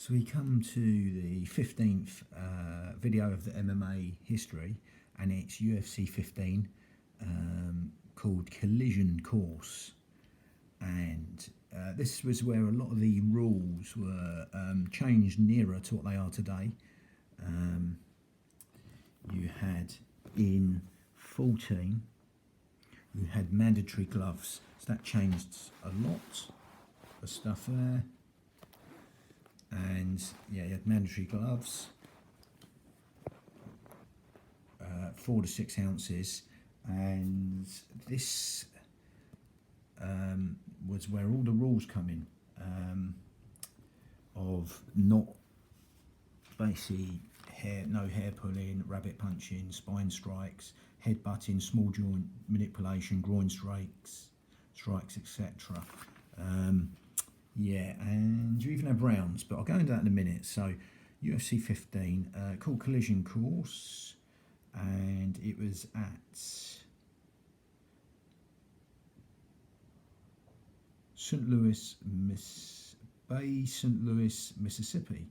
So we come to the 15th video of the MMA history, and it's UFC 15 called Collision Course. And this was where a lot of the rules were changed nearer to what they are today. You had in 14, you had mandatory gloves, so that changed a lot of stuff there. And yeah, you had mandatory gloves, 4 to 6 ounces, and this was where all the rules come in, of not basically no hair pulling, rabbit punching, spine strikes, head butting, small joint manipulation, groin strikes, etc. Yeah, and you even have rounds, but I'll go into that in a minute. So, UFC 15, called Collision Course, and it was at St. Louis, St. Louis, Mississippi.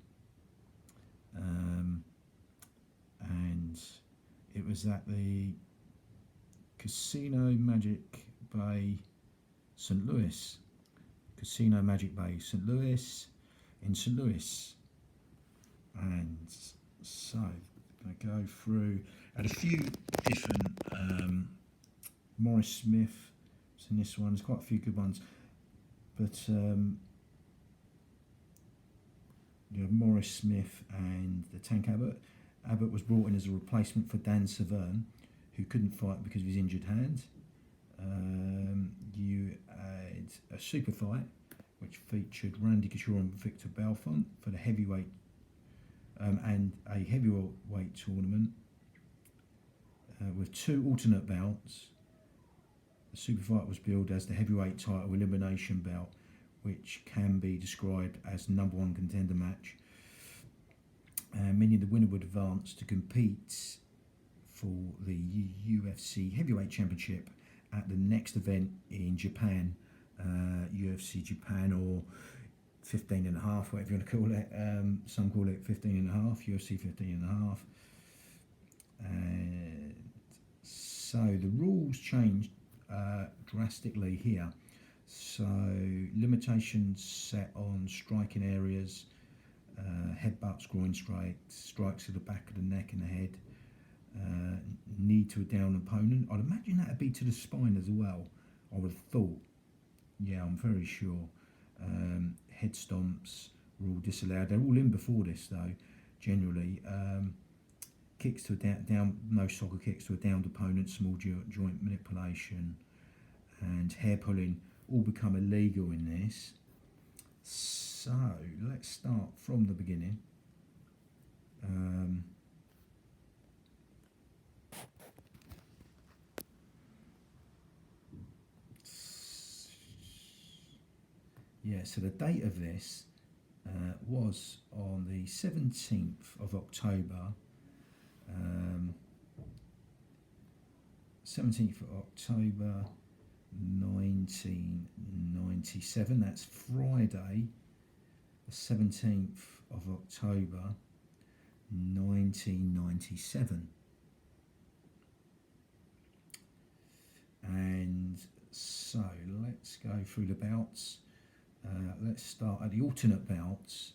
And it was at the Casino Magic Bay, St. Louis. Casino Magic Bay, St. Louis, in St. Louis. And so I go through at a few different Morris Smith. So in this one, there's quite a few good ones, but you have Morris Smith and the Tank Abbott. Abbott was brought in as a replacement for Dan Severn, who couldn't fight because of his injured hand. You had a super fight which featured Randy Couture and Victor Belfont for the heavyweight and a heavyweight tournament with 2 alternate bouts. The super fight was billed as the heavyweight title elimination bout, which can be described as #1 contender match, meaning the winner would advance to compete for the UFC heavyweight championship at the next event in Japan, UFC Japan, or 15 and a half, whatever you want to call it. Some call it 15 and a half, UFC 15 and a half. And so the rules changed drastically here. So limitations set on striking areas, headbutts, groin strikes, strikes to the back of the neck and the head, knee to a down opponent. I'd imagine that would be to the spine as well, I would have thought. Yeah, I'm very sure. Head stomps were all disallowed. They're all in before this though, generally. Kicks to a down, no soccer kicks to a downed opponent, small joint manipulation, and hair pulling all become illegal in this. So let's start from the beginning. Yeah, so the date of this was on the 17th of October. 17th of October 1997. That's Friday, the 17th of October 1997. And so let's go through the bouts. Let's start at the alternate bouts.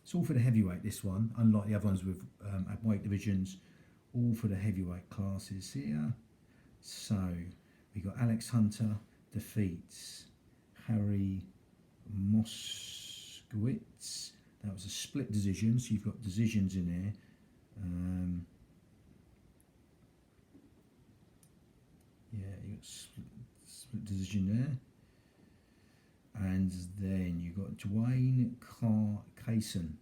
It's all for the heavyweight, this one, unlike the other ones with at weight divisions, all for the heavyweight classes here. So we got Alex Hunter defeats Harry Moskowitz. That was a split decision, so you've got decisions in there. Yeah, you got split decision there. And then you got Dwayne Kaysen,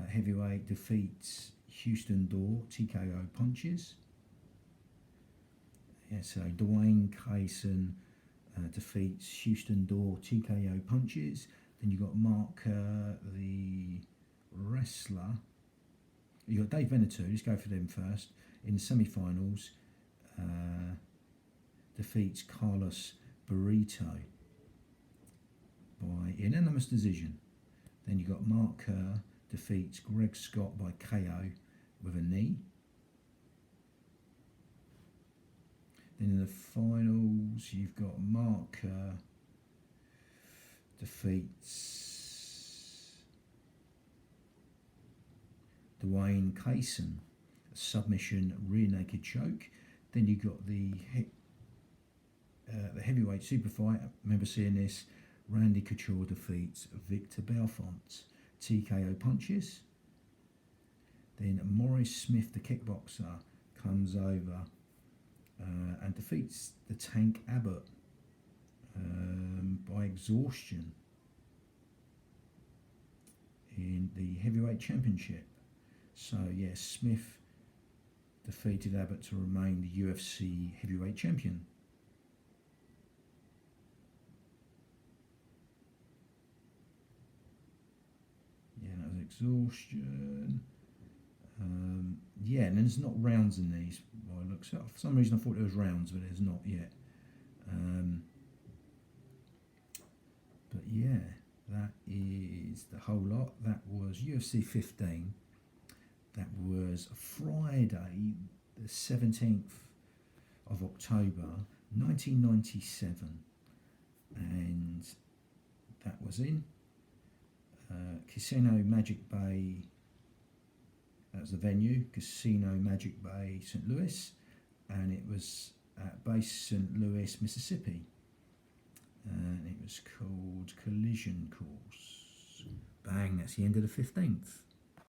heavyweight, defeats Houston Door, TKO punches. Yeah, so Dwayne Kaysen defeats Houston Door, TKO punches. Then you got Mark, the wrestler. You got Dave Veneto. Let's go for them first. In the semi-finals, defeats Carlos Burrito. unanimous decision. Then you got Mark Kerr defeats Greg Scott by KO with a knee. Then in the finals, you've got Mark Kerr defeats Dwayne Kaysen, a submission rear naked choke. Then you got the heavyweight super fight. I remember seeing this. Randy Couture defeats Victor Belfont, TKO punches. Then Maurice Smith, the kickboxer, comes over and defeats the Tank Abbott by exhaustion in the heavyweight championship. So yeah, Smith defeated Abbott to remain the UFC heavyweight champion. Yeah, that was exhaustion. Yeah, and there's not rounds in these by the looks of it. For some reason I thought there was rounds, but there's not yet. But yeah, that is the whole lot. That was UFC 15. That was Friday, the 17th of October, 1997. And that was in Casino Magic Bay. That was the venue, Casino Magic Bay, St. Louis, and it was at base St. Louis, Mississippi, and it was called Collision Course. Bang, that's the end of the 15th.